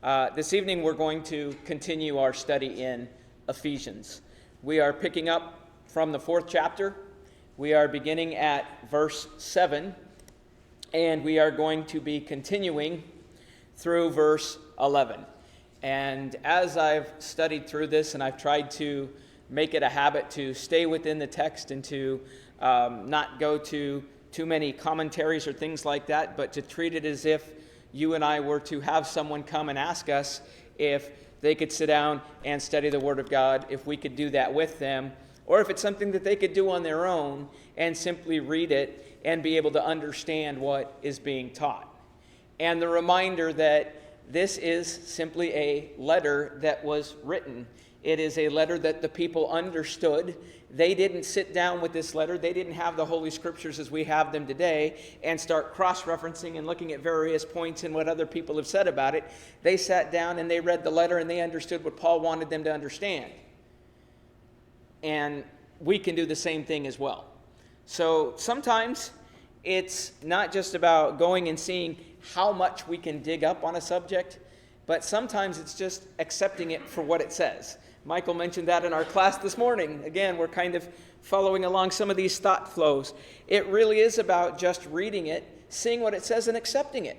This evening we're going to continue our study in Ephesians. We are picking up from the 4th chapter. We are beginning at verse 7, and we are going to be continuing through verse 11. And as I've studied through this, and I've tried to make it a habit to stay within the text and to not go to too many commentaries or things like that, but to treat it as if you and I were to have someone come and ask us if they could sit down and study the Word of God, if we could do that with them, or if it's something that they could do on their own and simply read it and be able to understand what is being taught. And the reminder that this is simply a letter that was written. It is a letter that the people understood. They didn't sit down with this letter. They didn't have the Holy Scriptures as we have them today and start cross-referencing and looking at various points and what other people have said about it. They sat down and they read the letter and they understood what Paul wanted them to understand. And we can do the same thing as well. So sometimes it's not just about going and seeing how much we can dig up on a subject, but sometimes it's just accepting it for what it says. Michael mentioned that in our class this morning. Again, we're kind of following along some of these thought flows. It really is about just reading it, seeing what it says, and accepting it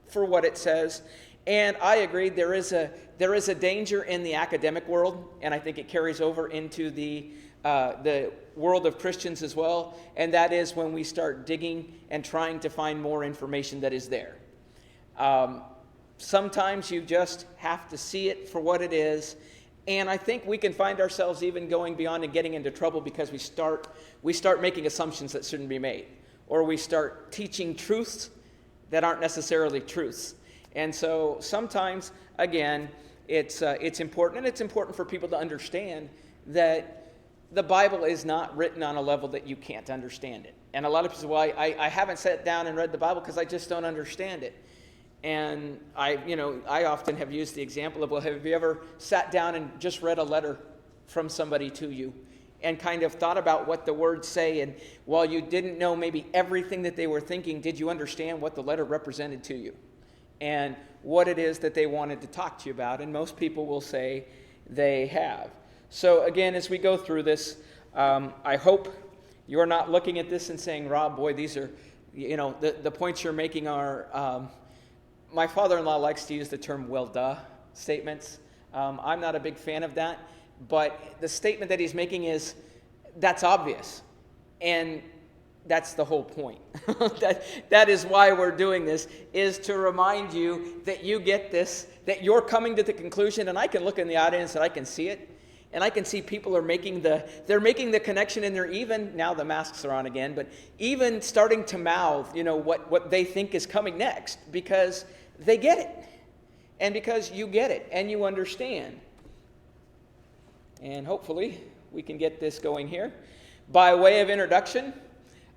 for what it says. And I agree, there is a danger in the academic world, and I think it carries over into the world of Christians as well, and that is when we start digging and trying to find more information that is there. Sometimes you just have to see it for what it is. And I think we can find ourselves even going beyond and getting into trouble because we start making assumptions that shouldn't be made, or we start teaching truths that aren't necessarily truths. And so sometimes, again, it's important, and it's important for people to understand that the Bible is not written on a level that you can't understand it. And a lot of people say, well, I haven't sat down and read the Bible because I just don't understand it. And I often have used the example of, well, have you ever sat down and just read a letter from somebody to you and kind of thought about what the words say, and while you didn't know maybe everything that they were thinking, did you understand what the letter represented to you and what it is that they wanted to talk to you about? And most people will say they have. So again, as we go through this, I hope you're not looking at this and saying, Rob, boy, these are, the points you're making are... My father-in-law likes to use the term well duh statements. I'm not a big fan of that, but the statement that he's making is, that's obvious. And that's the whole point. That is why we're doing this, is to remind you that you get this, that you're coming to the conclusion, and I can look in the audience and I can see it, and I can see people are making the connection, and they're even, now the masks are on again, but even starting to mouth, what they think is coming next, because they get it, and because you get it, and you understand. And hopefully we can get this going here. By way of introduction,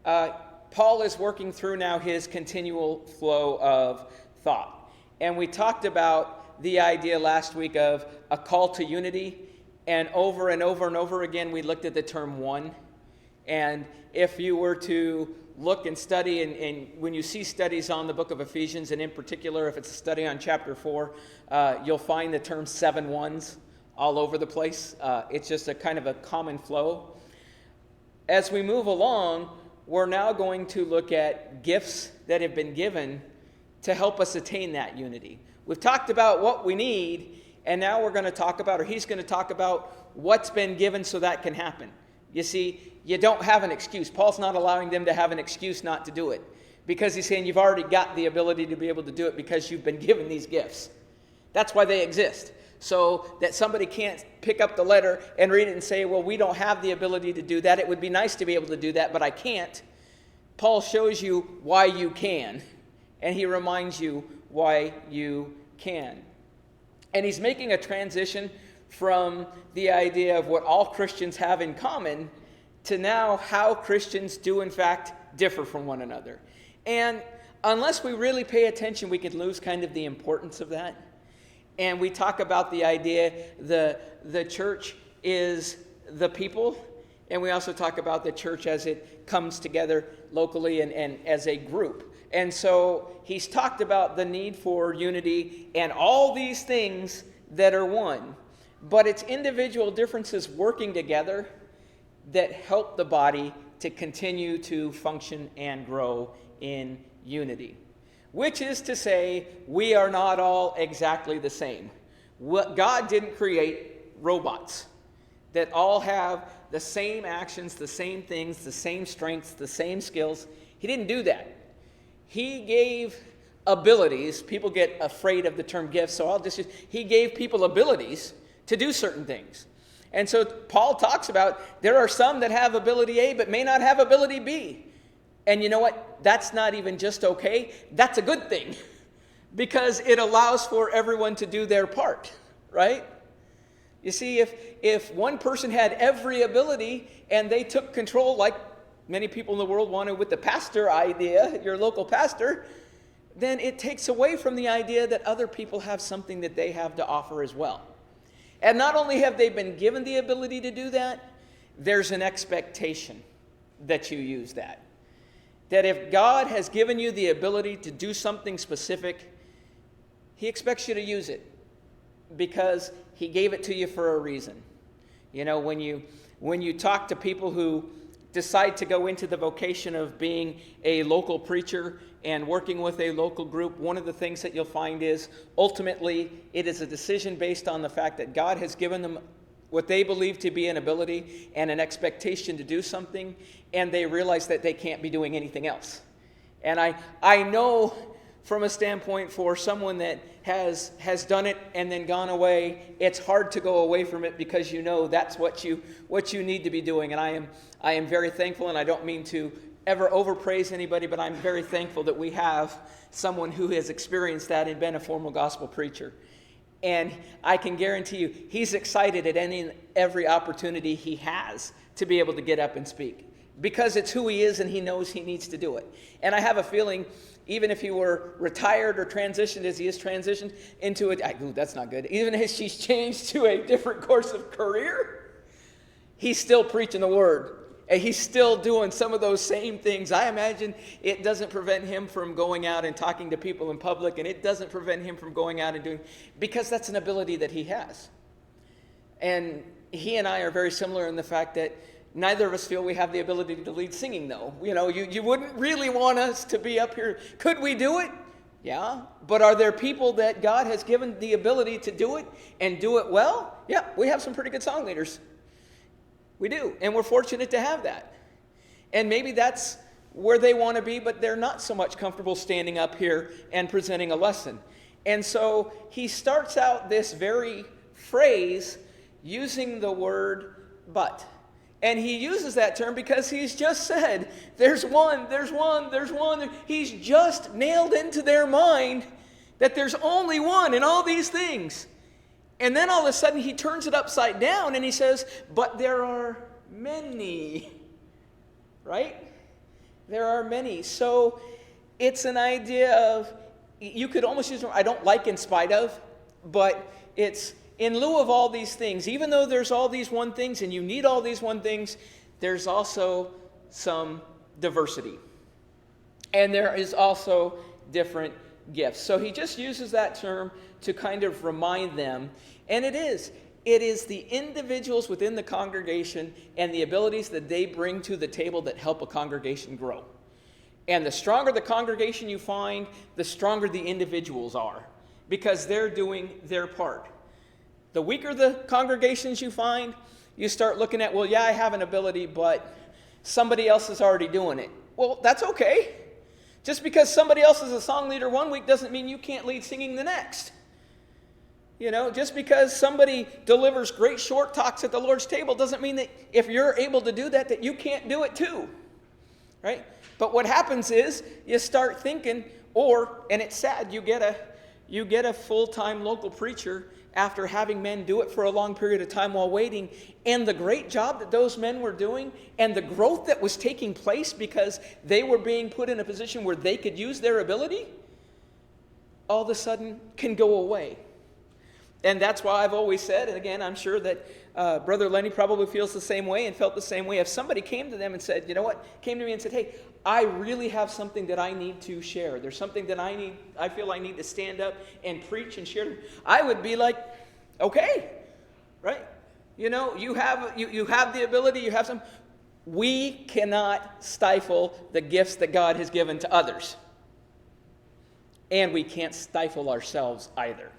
Paul is working through now his continual flow of thought. And we talked about the idea last week of a call to unity. And over and over and over again, we looked at the term one. And if you were to look and study, and when you see studies on the book of Ephesians, and in particular, if it's a study on chapter 4, you'll find the term 7 ones all over the place. It's just a kind of a common flow. As we move along, we're now going to look at gifts that have been given to help us attain that unity. We've talked about what we need, and now we're going to talk about, or he's going to talk about, what's been given so that can happen. You see, you don't have an excuse. Paul's not allowing them to have an excuse not to do it, because he's saying you've already got the ability to be able to do it because you've been given these gifts. That's why they exist. So that somebody can't pick up the letter and read it and say, well, we don't have the ability to do that. It would be nice to be able to do that, but I can't. Paul shows you why you can, and he reminds you why you can. And he's making a transition from the idea of what all Christians have in common to now how Christians do in fact differ from one another. And unless we really pay attention, we could lose kind of the importance of that. And we talk about the idea the church is the people, and we also talk about the church as it comes together locally and as a group. And so he's talked about the need for unity and all these things that are one. But it's individual differences working together that help the body to continue to function and grow in unity. Which is to say, we are not all exactly the same. God didn't create robots that all have the same actions, the same things, the same strengths, the same skills. He didn't do that. He gave abilities. People get afraid of the term gifts, so I'll just use, he gave people abilities to do certain things. And so Paul talks about there are some that have ability A but may not have ability B. And you know what? That's not even just okay. That's a good thing because it allows for everyone to do their part, right? You see, if one person had every ability and they took control, like many people in the world wanted with the pastor idea, your local pastor, then it takes away from the idea that other people have something that they have to offer as well. And not only have they been given the ability to do that, there's an expectation that you use that. That if God has given you the ability to do something specific, he expects you to use it because he gave it to you for a reason. You know, when you talk to people who decide to go into the vocation of being a local preacher and working with a local group, one of the things that you'll find is ultimately it is a decision based on the fact that God has given them what they believe to be an ability and an expectation to do something, and they realize that they can't be doing anything else. And I know from a standpoint for someone that has done it and then gone away, it's hard to go away from it because you know that's what you need to be doing. And I am very thankful, and I don't mean to ever overpraise anybody, but I'm very thankful that we have someone who has experienced that and been a formal gospel preacher. And I can guarantee you, he's excited at every opportunity he has to be able to get up and speak because it's who he is and he knows he needs to do it. And I have a feeling, even if he were retired or transitioned as he is transitioned into it, that's not good. Even as she's changed to a different course of career, he's still preaching the word. And he's still doing some of those same things. I imagine it doesn't prevent him from going out and talking to people in public, and it doesn't prevent him from going out and doing, because that's an ability that he has. And he and I are very similar in the fact that neither of us feel we have the ability to lead singing, though. You know, you wouldn't really want us to be up here. Could we do it? Yeah. But are there people that God has given the ability to do it and do it well? Yeah, we have some pretty good song leaders. We do, and we're fortunate to have that. And maybe that's where they want to be, but they're not so much comfortable standing up here and presenting a lesson. And so he starts out this very phrase using the word but. And he uses that term because he's just said, there's one. He's just nailed into their mind that there's only one in all these things. And then all of a sudden he turns it upside down and he says, but there are many, right? There are many. So it's an idea of, you could almost use, I don't like in spite of, but it's in lieu of all these things. Even though there's all these one things and you need all these one things, there's also some diversity. And there is also different gifts. So he just uses that term to kind of remind them, and it is the individuals within the congregation and the abilities that they bring to the table that help a congregation grow. And the stronger the congregation you find, the stronger the individuals are, because they're doing their part. The weaker the congregations you find, you start looking at, well, yeah, I have an ability, but somebody else is already doing it. Well, that's okay. Just because somebody else is a song leader one week doesn't mean you can't lead singing the next. You know, just because somebody delivers great short talks at the Lord's table doesn't mean that if you're able to do that, that you can't do it too. Right? But what happens is you start thinking, and it's sad, you get a full-time local preacher after having men do it for a long period of time while waiting, and the great job that those men were doing and the growth that was taking place because they were being put in a position where they could use their ability, all of a sudden can go away. And that's why I've always said, and again, I'm sure that Brother Lenny probably feels the same way and felt the same way. If somebody came to them and said, you know what, came to me and said, hey, I really have something that I need to share. There's something that I feel I need to stand up and preach and share. I would be like, okay, right? You know, you have the ability, you have some. We cannot stifle the gifts that God has given to others. And we can't stifle ourselves either.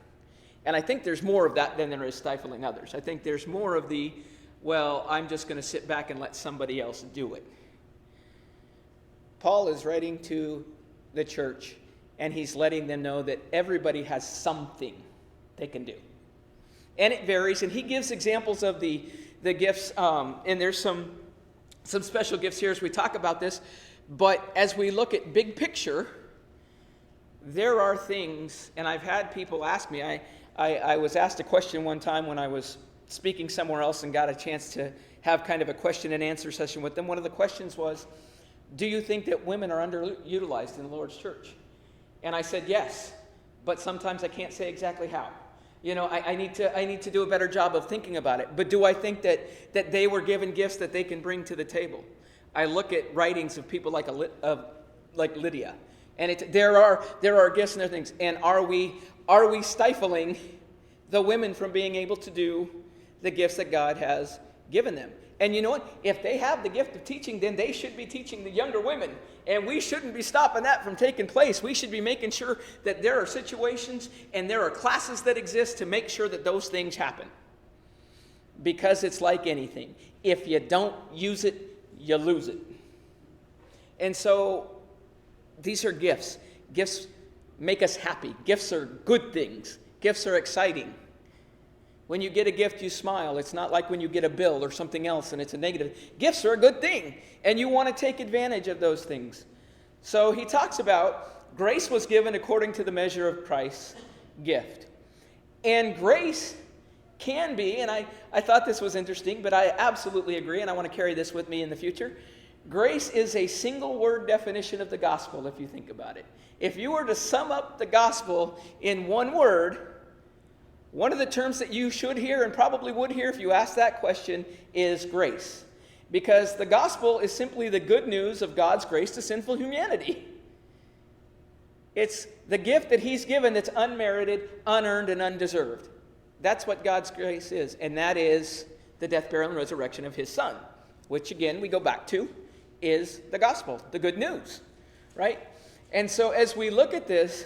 And I think there's more of that than there is stifling others. I think there's more of the, well, I'm just going to sit back and let somebody else do it. Paul is writing to the church, and he's letting them know that everybody has something they can do. And it varies, and he gives examples of the gifts, and there's some special gifts here as we talk about this. But as we look at big picture, there are things, and I've had people ask me, I was asked a question one time when I was speaking somewhere else and got a chance to have kind of a question and answer session with them. One of the questions was, do you think that women are underutilized in the Lord's church? And I said yes, but sometimes I can't say exactly how. You know, I need to do a better job of thinking about it. But do I think that they were given gifts that they can bring to the table? I look at writings of people like Lydia, and there are gifts and there are things. And are we stifling the women from being able to do the gifts that God has given them? And you know what? If they have the gift of teaching, then they should be teaching the younger women. And we shouldn't be stopping that from taking place. We should be making sure that there are situations and there are classes that exist to make sure that those things happen. Because it's like anything. If you don't use it, you lose it. And so these are gifts. Gifts make us happy. Gifts are good things. Gifts are exciting. When you get a gift, you smile. It's not like when you get a bill or something else and it's a negative. Gifts are a good thing, and you want to take advantage of those things. So he talks about grace was given according to the measure of Christ's gift. And grace can be, and I thought this was interesting, but I absolutely agree, and I want to carry this with me in the future. Grace is a single word definition of the gospel, if you think about it. If you were to sum up the gospel in one word, one of the terms that you should hear and probably would hear if you asked that question is grace. Because the gospel is simply the good news of God's grace to sinful humanity. It's the gift that he's given that's unmerited, unearned, and undeserved. That's what God's grace is. And that is the death, burial, and resurrection of his Son. Which, again, we go back to, is the gospel, the good news. Right? And so as we look at this,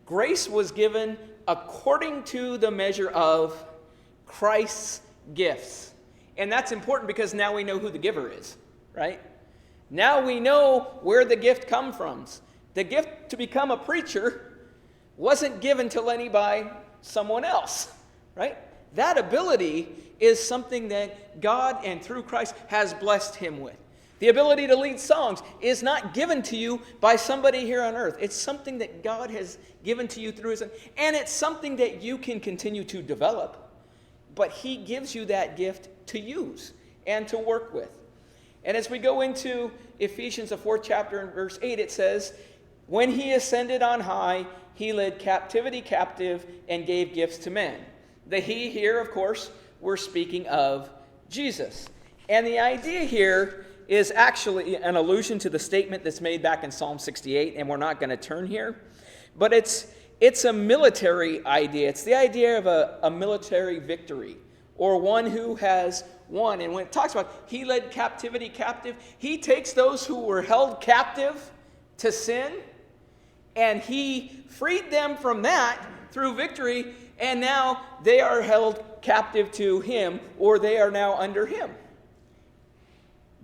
grace was given according to the measure of Christ's gifts. And that's important because now we know who the giver is, right? Now we know where the gift comes from. The gift to become a preacher wasn't given to Lenny by someone else, right? That ability is something that God and through Christ has blessed him with. The ability to lead songs is not given to you by somebody here on earth. It's something that God has given to you through his Son. And it's something that you can continue to develop. But he gives you that gift to use and to work with. And as we go into Ephesians, the 4th chapter and verse 8, it says, when he ascended on high, he led captivity captive and gave gifts to men. The he here, of course, we're speaking of Jesus. And the idea here is actually an allusion to the statement that's made back in Psalm 68, and we're not going to turn here. But it's a military idea. It's the idea of a military victory, or one who has won. And when it talks about he led captivity captive, he takes those who were held captive to sin, and he freed them from that through victory, and now they are held captive to him, or they are now under him.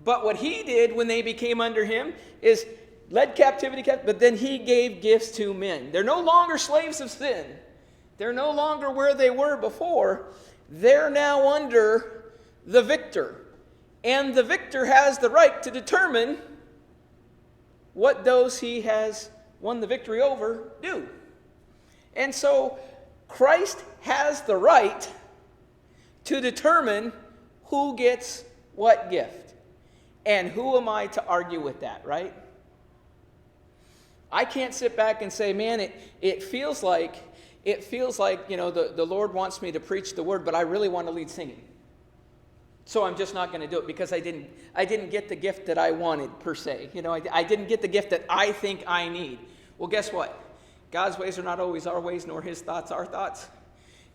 But what he did when they became under him is led captivity captive, but then he gave gifts to men. They're no longer slaves of sin. They're no longer where they were before. They're now under the victor. And the victor has the right to determine what those he has won the victory over do. And so Christ has the right to determine who gets what gift. And who am I to argue with that, right? I can't sit back and say, man, it feels like it feels like, the Lord wants me to preach the word, but I really want to lead singing. So I'm just not going to do it because I didn't get the gift that I wanted, per se. I didn't get the gift that I think I need. Well, guess what? God's ways are not always our ways, nor his thoughts our thoughts.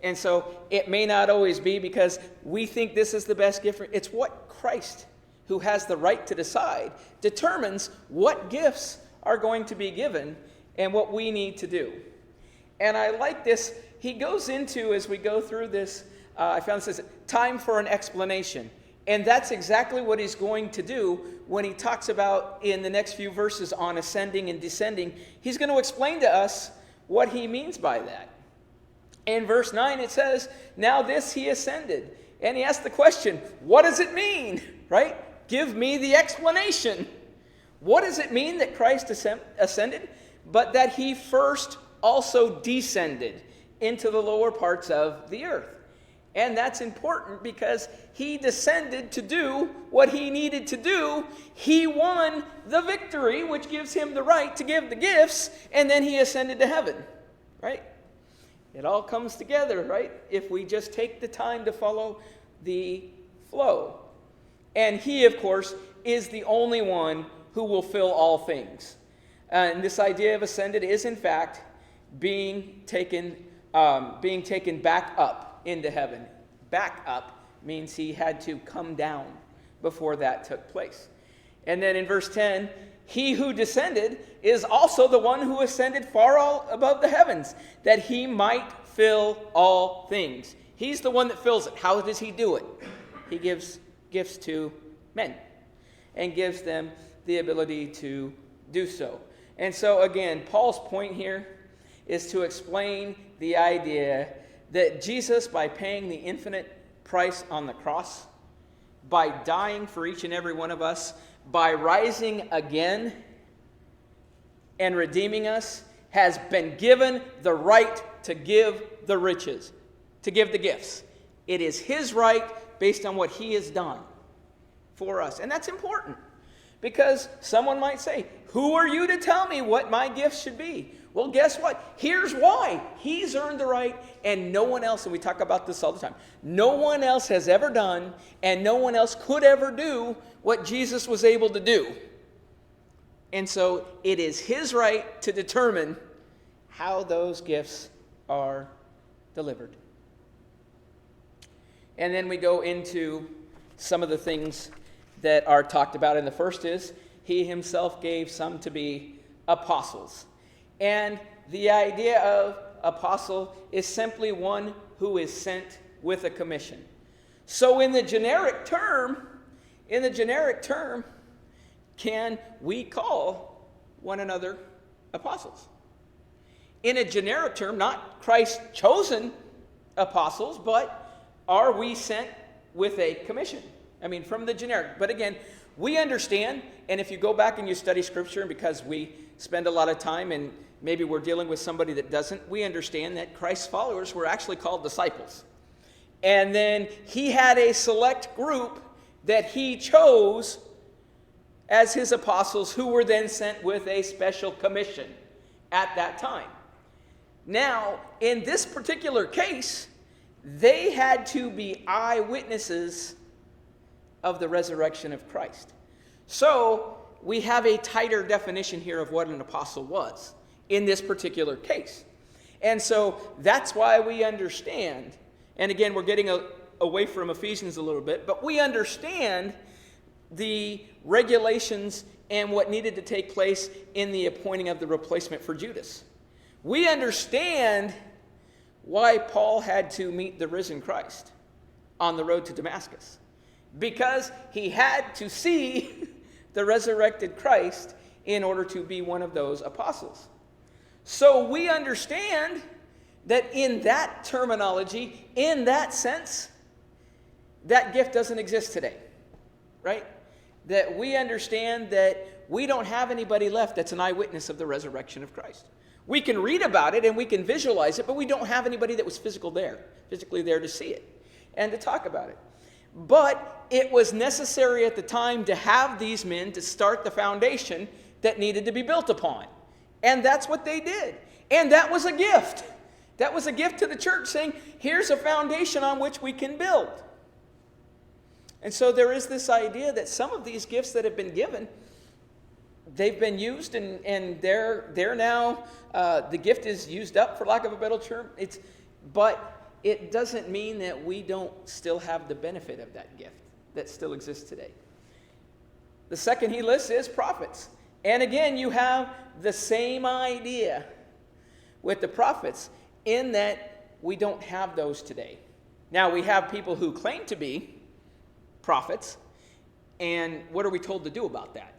And so it may not always be because we think this is the best gift. It's what Christ, who has the right to decide, determines what gifts are going to be given and what we need to do. And I like this. He goes into, as we go through this, I found this, time for an explanation. And that's exactly what he's going to do when he talks about, in the next few verses, on ascending and descending. He's going to explain to us what he means by that. In verse 9 it says, now this he ascended. And he asks the question, what does it mean? Right? Give me the explanation. What does it mean that Christ ascended? But that he first also descended into the lower parts of the earth. And that's important because he descended to do what he needed to do. He won the victory, which gives him the right to give the gifts, and then he ascended to heaven, right? It all comes together, right? If we just take the time to follow the flow. And he, of course, is the only one who will fill all things. And this idea of ascended is, in fact, being taken back up into heaven. Back up means he had to come down before that took place. And then in verse 10, he who descended is also the one who ascended far all above the heavens, that he might fill all things. He's the one that fills it. How does he do it? He gives gifts to men and gives them the ability to do so. And so again, Paul's point here is to explain the idea that Jesus, by paying the infinite price on the cross, by dying for each and every one of us, by rising again and redeeming us, has been given the right to give the riches, to give the gifts. It is his right based on what he has done for us. And that's important because someone might say, who are you to tell me what my gifts should be? Well, guess what? Here's why. He's earned the right, and no one else, and we talk about this all the time, no one else has ever done, and no one else could ever do what Jesus was able to do. And so it is his right to determine how those gifts are delivered. And then we go into some of the things that are talked about. And the first is, he himself gave some to be apostles. And the idea of apostle is simply one who is sent with a commission. So in the generic term, can we call one another apostles? In a generic term, not Christ-chosen apostles, but are we sent with a commission? I mean, from the generic. But again, we understand, and if you go back and you study Scripture, and because we spend a lot of time and maybe we're dealing with somebody that doesn't, we understand that Christ's followers were actually called disciples. And then he had a select group that he chose as his apostles, who were then sent with a special commission at that time. Now, in this particular case, they had to be eyewitnesses of the resurrection of Christ. So we have a tighter definition here of what an apostle was in this particular case. And so that's why we understand, and again, we're getting away from Ephesians a little bit, but we understand the regulations and what needed to take place in the appointing of the replacement for Judas. We understand why Paul had to meet the risen Christ on the road to Damascus, because he had to see the resurrected Christ in order to be one of those apostles. So we understand that in that terminology, in that sense, that gift doesn't exist today, right? That we understand that we don't have anybody left that's an eyewitness of the resurrection of Christ. We can read about it and we can visualize it, but we don't have anybody that was physically there to see it and to talk about it. But it was necessary at the time to have these men to start the foundation that needed to be built upon. And that's what they did. And that was a gift. That was a gift to the church, saying, here's a foundation on which we can build. And so there is this idea that some of these gifts that have been given, they've been used, and they're now, the gift is used up, for lack of a better term. But it doesn't mean that we don't still have the benefit of that gift that still exists today. The second he lists is prophets. And again, you have the same idea with the prophets in that we don't have those today. Now, we have people who claim to be prophets, and what are we told to do about that?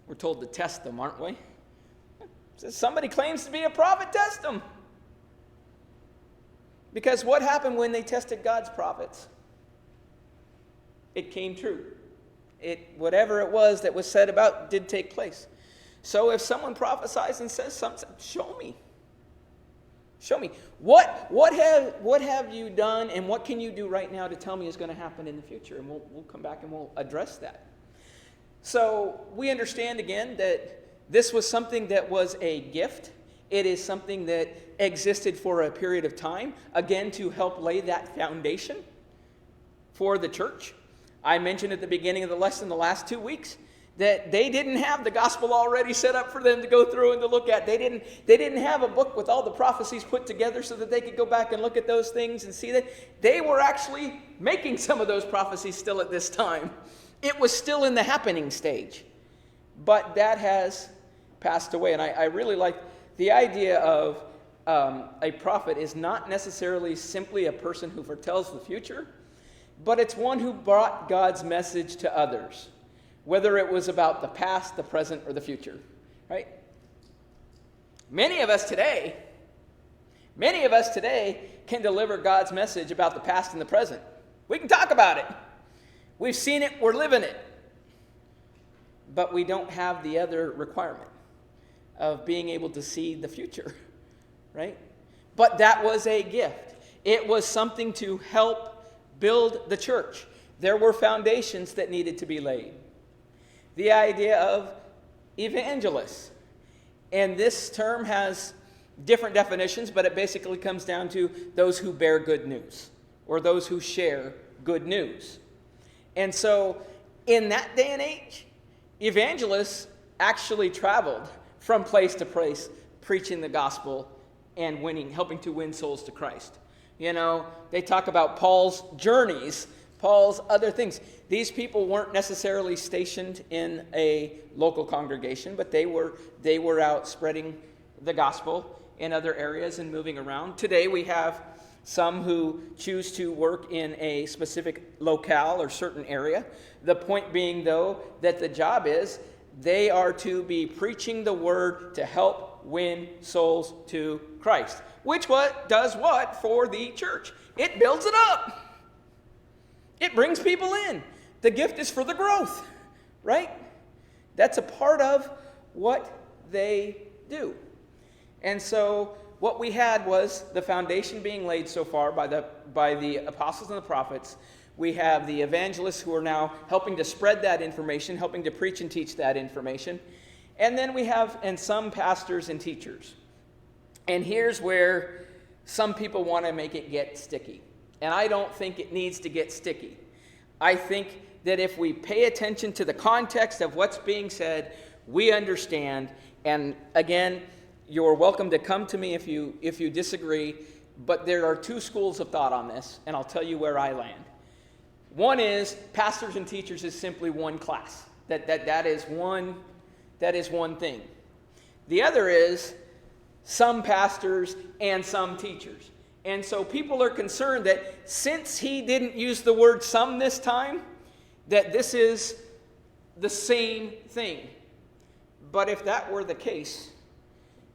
We're told to test them, aren't we? So somebody claims to be a prophet, test them. Because what happened when they tested God's prophets? It came true. Whatever it was that was said about did take place. So if someone prophesies and says something, show me. Show me. What have you done, and what can you do right now to tell me is going to happen in the future? And we'll come back and we'll address that. So we understand again that this was something that was a gift. It is something that existed for a period of time, again, to help lay that foundation for the church. I mentioned at the beginning of the lesson the last 2 weeks that they didn't have the gospel already set up for them to go through and to look at. They didn't have a book with all the prophecies put together so that they could go back and look at those things and see that they were actually making some of those prophecies still at this time. It was still in the happening stage. But that has passed away. And I really like the idea of a prophet is not necessarily simply a person who foretells the future, but it's one who brought God's message to others, whether it was about the past, the present, or the future, right? Many of us today can deliver God's message about the past and the present. We can talk about it. We've seen it, we're living it. But we don't have the other requirement of being able to see the future, right? But that was a gift. It was something to help build the church. There were foundations that needed to be laid. The idea of evangelists. And this term has different definitions, but it basically comes down to those who bear good news, or those who share good news. And so, in that day and age, evangelists actually traveled from place to place, preaching the gospel and helping to win souls to Christ. You know, they talk about Paul's journeys, Paul's other things. These people weren't necessarily stationed in a local congregation, but they were out spreading the gospel in other areas and moving around. Today we have some who choose to work in a specific locale or certain area. The point being, though, that the job is they are to be preaching the word to help win souls to Christ. Which does what for the church? It builds it up. It brings people in. The gift is for the growth, right? That's a part of what they do. And so what we had was the foundation being laid so far by the apostles and the prophets. We have the evangelists who are now helping to spread that information, helping to preach and teach that information. And then we have some pastors and teachers. And here's where some people want to make it get sticky. And I don't think it needs to get sticky. I think that if we pay attention to the context of what's being said, we understand. And again, you're welcome to come to me if you disagree. But there are two schools of thought on this, and I'll tell you where I land. One is pastors and teachers is simply one class. That is one thing. The other is some pastors and some teachers. And so people are concerned that since he didn't use the word some this time, that this is the same thing. But if that were the case,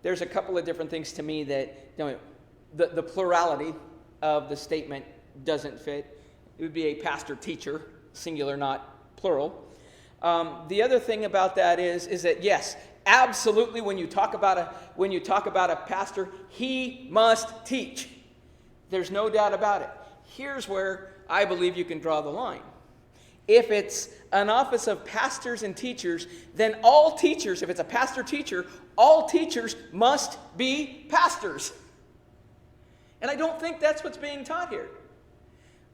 there's a couple of different things to me that the plurality of the statement doesn't fit. It would be a pastor-teacher, singular, not plural. The other thing about that is that yes, absolutely, when you talk about a pastor, he must teach. There's no doubt about it. Here's where I believe you can draw the line. If it's an office of pastors and teachers, then all teachers, if it's a pastor-teacher, all teachers must be pastors. And I don't think that's what's being taught here.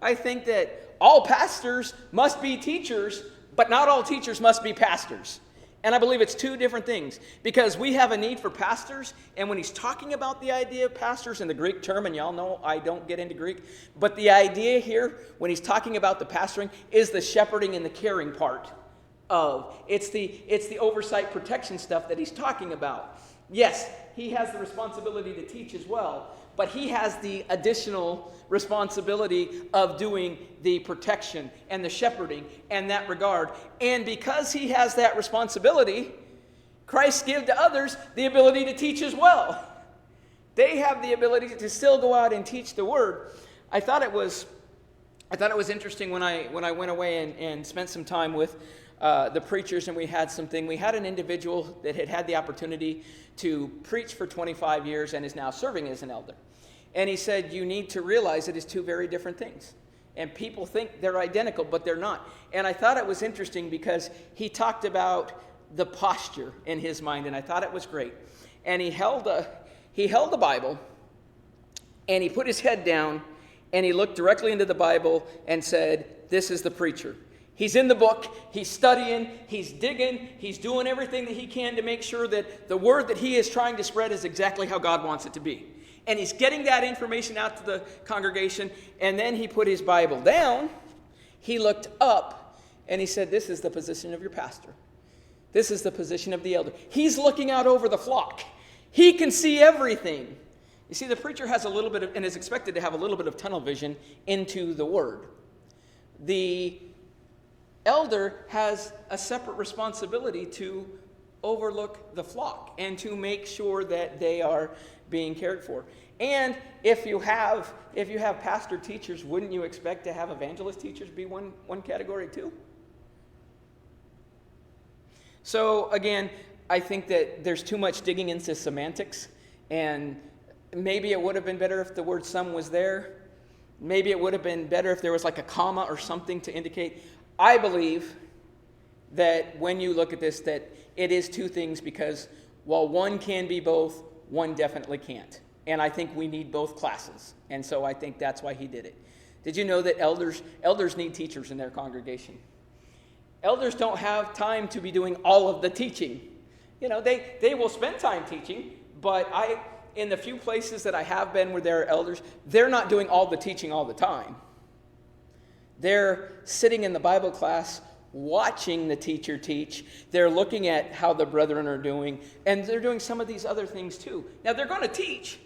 I think that all pastors must be teachers, but not all teachers must be pastors. And I believe it's two different things, because we have a need for pastors, and when he's talking about the idea of pastors in the Greek term, and y'all know I don't get into Greek, but the idea here, when he's talking about the pastoring, is the shepherding and the caring part of. It's the oversight protection stuff that he's talking about. Yes, he has the responsibility to teach as well, but he has the additional responsibility of doing the protection and the shepherding and that regard. And because he has that responsibility, Christ gave to others the ability to teach as well. They have the ability to still go out and teach the word. I thought it was interesting when I went away and spent some time with the preachers, and we had an individual that had the opportunity to preach for 25 years and is now serving as an elder. And he said, you need to realize it is two very different things. And people think they're identical, but they're not. And I thought it was interesting because he talked about the posture in his mind, and I thought it was great. And he held the Bible, and he put his head down, and he looked directly into the Bible and said, this is the preacher. He's in the book, he's studying, he's digging, he's doing everything that he can to make sure that the word that he is trying to spread is exactly how God wants it to be. And he's getting that information out to the congregation, and then he put his Bible down, he looked up, and he said, this is the position of your pastor. This is the position of the elder. He's looking out over the flock. He can see everything. You see, the preacher has a little bit of, and is expected to have a little bit of tunnel vision into the word. The elder has a separate responsibility to overlook the flock and to make sure that they are being cared for. And if you have pastor teachers, wouldn't you expect to have evangelist teachers be one category too? So again, I think that there's too much digging into semantics, and maybe it would have been better if the word some was there. Maybe it would have been better if there was like a comma or something to indicate. I believe that when you look at this, that it is two things, because while one can be both, one definitely can't. And I think we need both classes. And so I think that's why he did it. Did you know that elders need teachers in their congregation? Elders don't have time to be doing all of the teaching. You know, they will spend time teaching, but in the few places that I have been where there are elders, they're not doing all the teaching all the time. They're sitting in the Bible class watching the teacher teach. They're looking at how the brethren are doing, and they're doing some of these other things too. Now, they're going to teach,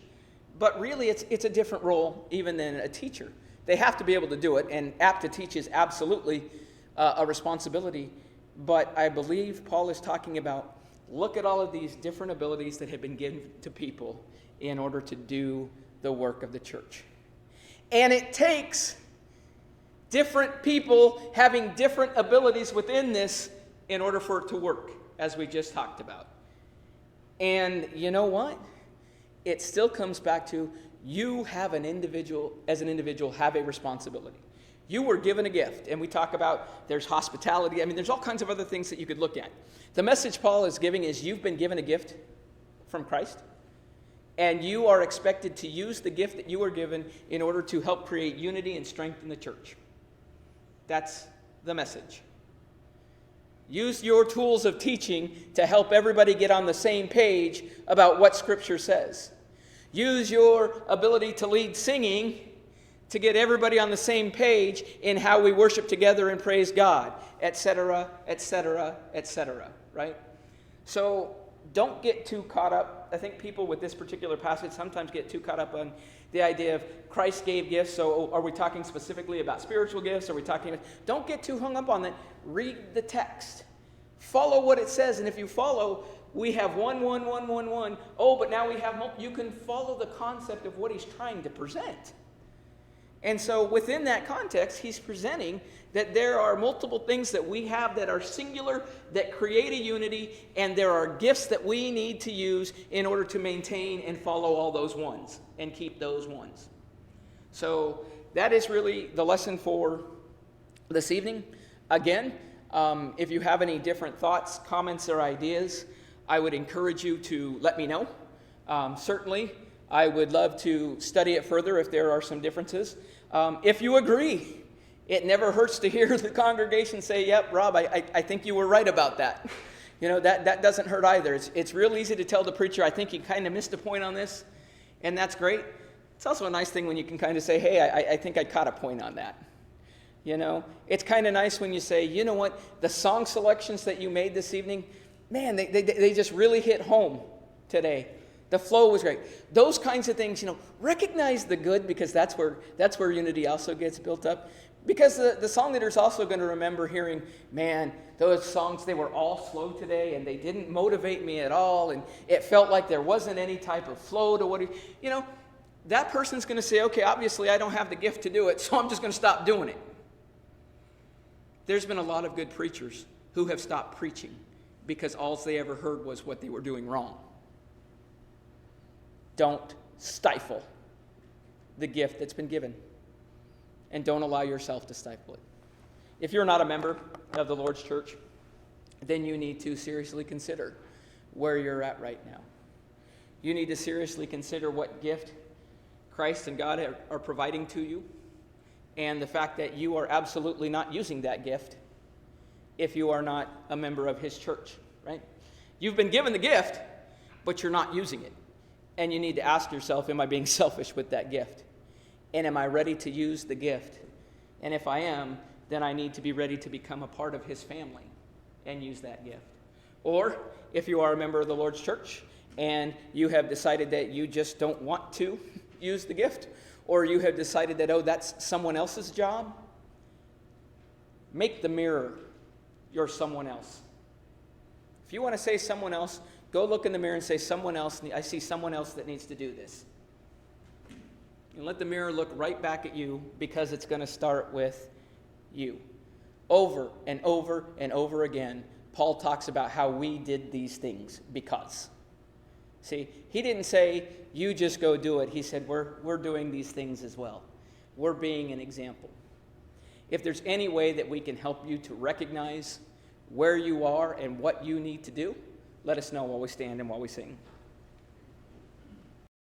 but really it's a different role even than a teacher. They have to be able to do it, and apt to teach is absolutely a responsibility. But I believe Paul is talking about, look at all of these different abilities that have been given to people in order to do the work of the church. And it takes different people having different abilities within this in order for it to work, as we just talked about. And you know what? It still comes back to, you have as an individual, have a responsibility. You were given a gift, and we talk about there's hospitality. I mean, there's all kinds of other things that you could look at. The message Paul is giving is, you've been given a gift from Christ, and you are expected to use the gift that you were given in order to help create unity and strengthen the church. That's the message. Use your tools of teaching to help everybody get on the same page about what Scripture says. Use your ability to lead singing to get everybody on the same page in how we worship together and praise God, etc., etc., etc., right? So don't get too caught up. I think people with this particular passage sometimes get too caught up on the idea of Christ gave gifts. So are we talking specifically about spiritual gifts? Are we talking about... Don't get too hung up on that. Read the text. Follow what it says. And if you follow, we have 1, 1, 1, 1, 1. Oh, but now we have multiple. You can follow the concept of what he's trying to present. And so within that context, he's presenting that there are multiple things that we have that are singular, that create a unity, and there are gifts that we need to use in order to maintain and follow all those ones and keep those ones. So that is really the lesson for this evening. Again, if you have any different thoughts, comments, or ideas, I would encourage you to let me know. Certainly, I would love to study it further if there are some differences. If you agree, it never hurts to hear the congregation say, yep, Rob, I think you were right about that. That doesn't hurt either. It's real easy to tell the preacher, I think you kind of missed a point on this, and that's great. It's also a nice thing when you can kind of say, hey, I think I caught a point on that. It's kind of nice when you say, you know what, the song selections that you made this evening, man, they just really hit home today. The flow was great. Those kinds of things, recognize the good, because that's where unity also gets built up. Because the song leader's also going to remember hearing, man, those songs, they were all slow today, and they didn't motivate me at all, and it felt like there wasn't any type of flow to what that person's going to say, okay, obviously I don't have the gift to do it, so I'm just going to stop doing it. There's been a lot of good preachers who have stopped preaching because all they ever heard was what they were doing wrong. Don't stifle the gift that's been given, and don't allow yourself to stifle it. If you're not a member of the Lord's church, then you need to seriously consider where you're at right now. You need to seriously consider what gift Christ and God are providing to you, and the fact that you are absolutely not using that gift if you are not a member of his church, right? You've been given the gift, but you're not using it. And you need to ask yourself, am I being selfish with that gift? And am I ready to use the gift? And if I am, then I need to be ready to become a part of his family and use that gift. Or if you are a member of the Lord's church and you have decided that you just don't want to use the gift, or you have decided that, that's someone else's job, make the mirror your someone else. If you want to say someone else, go look in the mirror and say, someone else, I see someone else that needs to do this. And let the mirror look right back at you, because it's going to start with you. Over and over and over again, Paul talks about how we did these things because. See, he didn't say, you just go do it. He said, we're doing these things as well. We're being an example. If there's any way that we can help you to recognize where you are and what you need to do, let us know while we stand and while we sing.